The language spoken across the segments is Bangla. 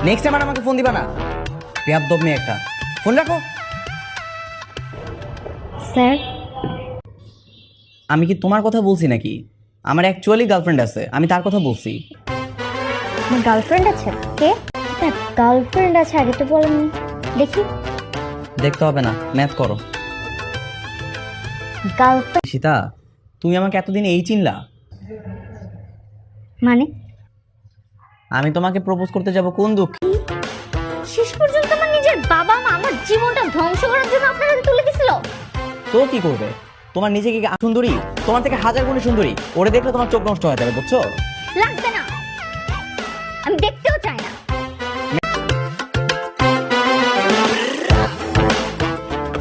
নেক্সট টাইম আর আমাকে ফোন দিবা না। বেয়াদব মেয়ে একটা। ফোন রাখো। স্যার, আমি কি তোমার কথা বলছি নাকি? আমার অ্যাকচুয়ালি গার্লফ্রেন্ড আছে, আমি তার কথা বলছি। আমার গার্লফ্রেন্ড আছে? কে? আপনার গার্লফ্রেন্ড আছে আগে তো বলেন। দেখি। দেখতে হবে না, ম্যাথ করো। গার্লফ্রেন্ড সীতা, তুমি আমাকে এতদিন এই চিনলা? মানে? আমি তোমাকে প্রপোজ করতে যাব কোন দুঃখ? শেষ পর্যন্ত আমার নিজের বাবা মা আমার জীবনটা ধ্বংস করার জন্য আপনার হাতে তুলে দিছিল। তো কি করবে? তোমার নিজেকে কি সুন্দরী? তোমার থেকে হাজার গুণে সুন্দরী। ওরে দেখলে তোমার চোখ নষ্ট হয়ে যাবে, বুঝছো? লাগবে না, আমি দেখতেও চাই না।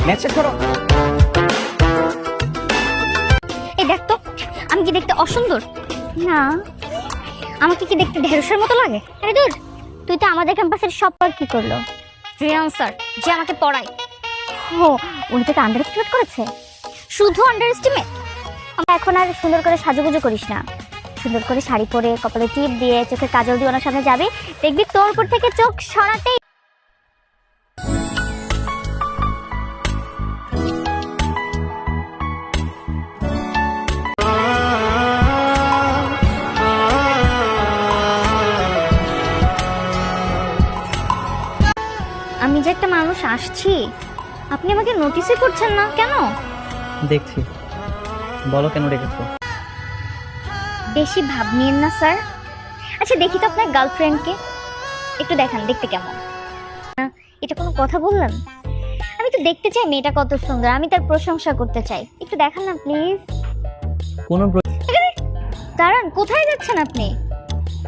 ম্যাথ শেষ করো। এই দেখ তো, আমি কি দেখতে অসুন্দর? না। আমাকে কি দেখতে ঢেঁড়সের মতো লাগে? আরে দূর, তুই তো আমাদের ক্যাম্পাসের সব পার কি করলো? রিয়ান স্যার যে আমাকে পড়ায়, ও উনি তোকে আন্ডার এস্টিমেট করেছে? শুধু আন্ডার এস্টিমেট? আমরা এখন আর সুন্দর করে সাজুগুজু করিস না, সুন্দর করে শাড়ি পরে কপালে টিপ দিয়ে চোখে কাজল দিয়ে ওনার সামনে যাবি, দেখবি তোর উপর থেকে চোখ সরাতেই আমি যে একটা মানুষ আসছি, আপনি আমাকে নোটিসই করছেন না কেন? দেখছি, বলো কেন রেখেছো? বেশি ভাব নিয়েন না স্যার। আচ্ছা দেখি তো আপনার গার্লফ্রেন্ডকে, একটু দেখান দেখতে কেমন। এটা কোনো কথা বললাম? আমি তো দেখতে চাই মেয়েটা কত সুন্দর, আমি তার প্রশংসা করতে চাই, একটু দেখান না প্লিজ। কোনো দাঁড়ান, কোথায় যাচ্ছেন আপনি?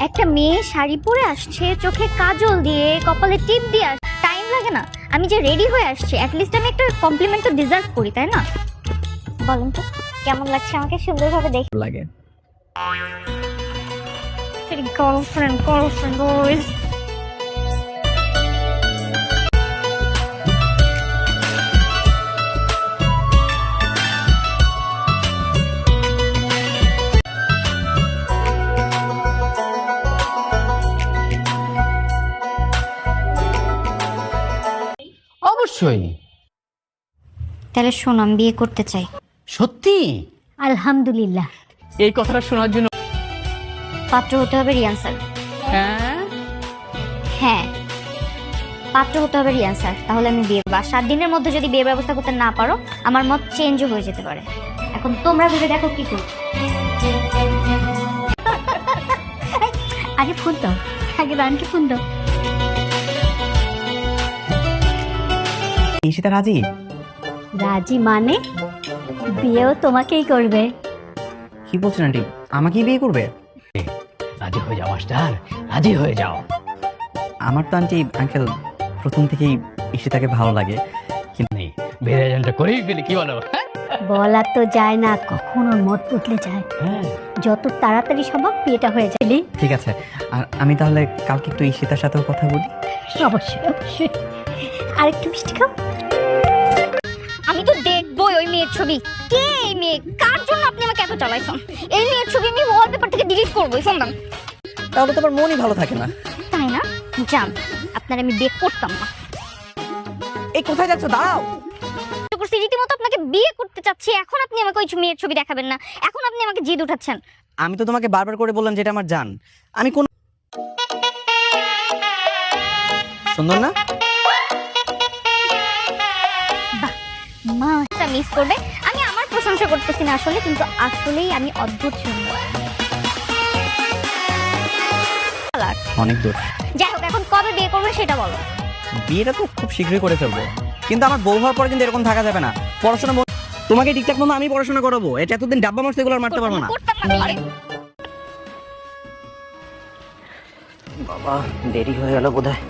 একটা মেয়ে শাড়ি পরে আসছে, চোখে কাজল দিয়ে কপালে টিপ দিয়ে আসছে, টাইম লাগে না? আমি যে রেডি হয়ে আসছি, অ্যাটলিস্ট আমি একটা কমপ্লিমেন্ট তো ডিজার্ভ করি, তাই না? বলেন তো কেমন লাগছে আমাকে সুন্দরভাবে দেখে? লাগে। Girlfriend girlfriend boys. অবশ্যই। তাহলে শোন, আমি বিয়ে করতে চাই। সত্যি? আলহামদুলিল্লাহ। এই কথাটা শোনার জন্য পাত্র হতে হবে রিয়ান স্যার। হ্যাঁ, হ্যাঁ, পাত্র হতে হবে রিয়ান স্যার, তাহলে আমি বিয়ে করব। 7 দিনের মধ্যে যদি বিয়ের ব্যবস্থা করতে না পারো, আমার মত চেঞ্জও হয়ে যেতে পারে। এখন তোমরা ভেবে দেখো কি করছো। আগে ফোন দাও, আগে রানকে ফোন দাও। ঈশিতা রাজি? রাজি মানে? বিয়েও তোমাকেই করবে। কি বলছেন আন্টি? আমাকেই বিয়ে করবে? রাজি হয়ে যাও মাস্টার, রাজি হয়ে যাও। আমার তো আন্টি আঙ্কেল প্রথম থেকেই ঈশিতাকে ভালো লাগে। নেই, বিয়ের এজেন্টটা করেই ফেলি, কি বলো? বলা তো যায় না, কখন ওর মত বদলে যায়। হ্যাঁ, যত তাড়াতাড়ি সম্ভব বিয়েটা হয়ে যায়। ঠিক আছে, আর আমি তাহলে কালকে একটু ঈশিতার সাথেও কথা বলি। অবশ্যই অবশ্যই। আরেকটু মিষ্টি খাও। আমি তো দেখবোই ওই মেয়ের ছবি। কে এই মেয়ে? কার জন্য আপনি আমাকে এত চালাইছেন? এই মেয়ের ছবি আমি ওয়ালপেপার থেকে ডিলিট করবো, ফোন দাম। তাহলে তো আমার মনই ভালো থাকে না। তাই না? জান, আপনার আমি বিয়ে করতাম না। এই কোথায় যাচ্ছ? দাঁড়াও। রীতিমতো আপনাকে বিয়ে করতে চাচ্ছি, এখন আপনি আমাকে ওই মেয়ের ছবি দেখাবেন না, এখন আপনি আমাকে জিদ উঠাচ্ছেন। আমি তো তোমাকে বারবার করে বললাম যেটা আমার জান। আমি কোন সুন্দর না? মাটা মিস করবে। আমি আমার প্রশংসা করতেছি না আসলে, কিন্তু আসলেই আমি অদ্ভুত সুন্দর। অনেক দূর। যাই হোক, এখন কবে বিয়ে করবে সেটা বলো। বিয়েটা তো খুব শীঘ্রই করে ফেলবো, কিন্তু আমার বউ হওয়ার পরে কিন্তু এরকম থাকা যাবে না। পড়াশোনা তোমাকে ঠিকঠাক মতো আমি পড়াশোনা করাবো। এটা এতদিন ডাব্বা মারছে, এগুলো আর মারতে পারবো না। করতাম না বিয়ে। বাবা দেরি হয়ে গেল বোধহয়।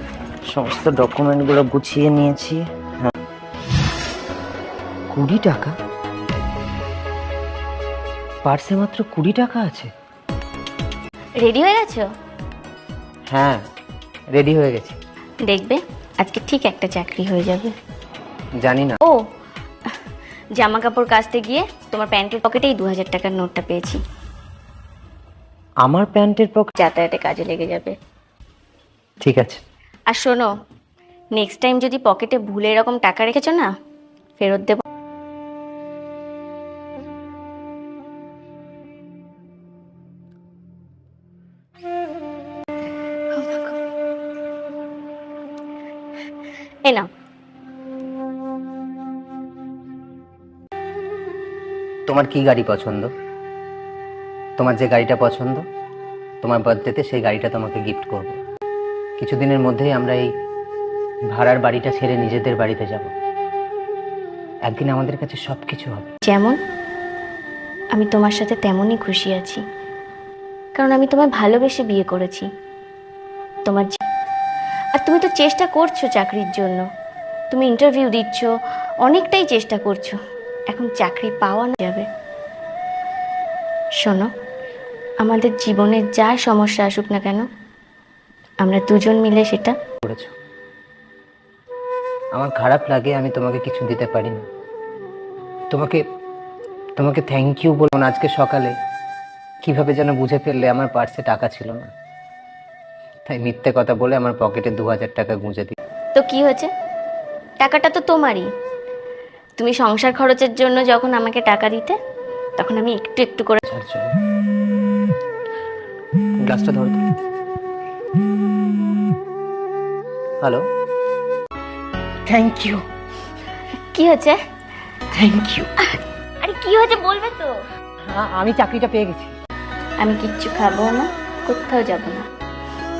সমস্ত ডকুমেন্টগুলো গুছিয়ে নিয়েছি। হ্যাঁ, 20 টাকা? পার্সে মাত্র 20 টাকা আছে? রেডি হয়ে গেছো? হ্যাঁ, রেডি হয়ে গেছি। দেখবে আজকে ঠিক একটা চাকরি হয়ে যাবে। জানি না। ও, জামা কাপড় কাচতে গিয়ে তোমার প্যান্টের পকেটেই 2000 টাকার নোটটা পেয়েছি। আমার প্যান্টের পকেট? যাতায়াতে কাজে লেগে যাবে। ঠিক আছে। আর শোনো, নেক্সট টাইম যদি পকেটে ভুলে এরকম টাকা রেখেছো না, ফেরত দেবো। এই নাও। তোমার কি গাড়ি পছন্দ? তোমার যে গাড়িটা পছন্দ, তোমার বার্থডেতে সেই গাড়িটা তোমাকে গিফট করব। কিছুদিনের মধ্যেই আমরা এই ভাড়ার বাড়িটা ছেড়ে নিজেদের বাড়িতে যাব। একদিন আমাদের কাছে সব কিছু হবে। যেমন আমি তোমার সাথে তেমনই খুশি আছি, কারণ আমি তোমায় ভালোবেসে বিয়ে করেছি। আর তুমি তো চেষ্টা করছো চাকরির জন্য, তুমি ইন্টারভিউ দিচ্ছ, অনেকটাই চেষ্টা করছো। এখন চাকরি পাওয়া না যাবে। শোনো, আমাদের জীবনের যা সমস্যা আসুক না কেন, আমরা দুজন মিলে সেটা করেছো। আমার খারাপ লাগে আমি তোমাকে কিছু দিতে পারি না। তোমাকে থ্যাংক ইউ বলবো না। আজকে সকালে কিভাবে যেন বুঝে ফেললে আমার পার্সে টাকা ছিল না, তাই মিথ্যে কথা বলে আমার পকেটে 2000 টাকা গুঁজে দিই। তো কি হয়েছে? টাকাটা তো তোমারই। তুমি সংসার খরচের জন্য যখন আমাকে টাকা দিতে, তখন আমি একটু একটু করে। গ্লাসটা ধরো। Hello, thank you. কি হয়েছে? Thank you. আরে কি হয়েছে বলবে তো? আমি চাকরিটা পেয়ে গেছি। আমি কিচ্ছু খাবো না, কোথাও যাব না।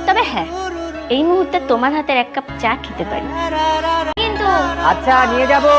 তবে হ্যাঁ, এই মুহূর্তে তোমার হাতের এক কাপ চা খেতে পারি। কিন্তু আচ্ছা, নিয়ে যাবো।